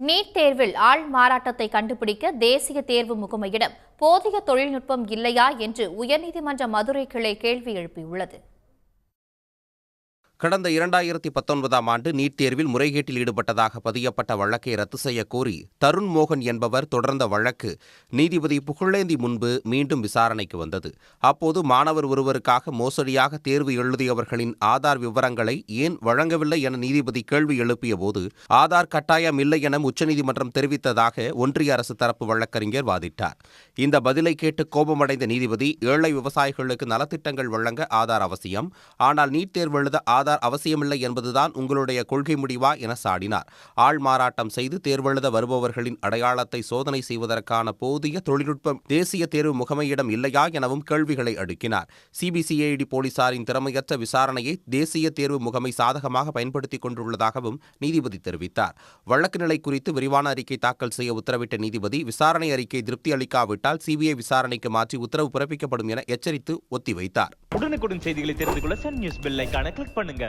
NEET தேர்வில் ஆள் மாறாட்டத்தை கண்டுபிடிக்க தேசிய தேர்வு முகமையிடம் போதிய தொழில்நுட்பம் இல்லையா என்று உயர்நீதிமன்ற மதுரை கிளை கேள்வி எழுப்பியுள்ளது. கடந்த 2019ஆம் ஆண்டு நீட் தேர்வில் முறைகேட்டில் ஈடுபட்டதாக பதியப்பட்ட வழக்கை ரத்து செய்ய கோரி தருண் மோகன் என்பவர் தொடர்ந்த வழக்கு நீதிபதி புகழேந்தி முன்பு மீண்டும் விசாரணைக்கு வந்தது. அப்போது மாணவர் ஒருவருக்காக மோசடியாக தேர்வு எழுதியவர்களின் ஆதார் விவரங்களை ஏன் வழங்கவில்லை என நீதிபதி கேள்வி எழுப்பிய போது ஆதார் கட்டாயம் இல்லை என உச்சநீதிமன்றம் தெரிவித்ததாக ஒன்றிய அரசு தரப்பு வழக்கறிஞர் வாதிட்டார். இந்த பதிலை கேட்டு கோபமடைந்த நீதிபதி ஏழை விவசாயிகளுக்கு நலத்திட்டங்கள் வழங்க ஆதார் அவசியம், ஆனால் நீட் தேர்வு எழுத ஆதார் அவசியமில்லை என்பதுதான் உங்களுடைய கொள்கை முடிவா என சாடினார். ஆள் மாறாட்டம் செய்து தேர்வெழுத வருபவர்களின் அடையாளத்தை சோதனை செய்வதற்கான போதிய தொழில்நுட்பம் தேசிய தேர்வு முகமையிடம் இல்லையா எனவும் கேள்விகளை அடுக்கினார். சிபிசிஐடி போலீசாரின் திறமையற்ற விசாரணையை தேசிய தேர்வு முகமை சாதகமாக பயன்படுத்திக் கொண்டுள்ளதாகவும் நீதிபதி தெரிவித்தார். வழக்கு நிலை குறித்து விரிவான அறிக்கை தாக்கல் செய்ய உத்தரவிட்ட நீதிபதி விசாரணை அறிக்கை திருப்தி அளிக்காவிட்டால் சிபிஐ விசாரணைக்கு மாற்றி உத்தரவு பிறப்பிக்கப்படும் என எச்சரித்து ஒத்திவைத்தார். உடனுக்குடன் செய்திகளை தெரிந்து கொள்ள சன் நியூஸ் பெல் ஐகானை கிளிக் பண்ணுங்க.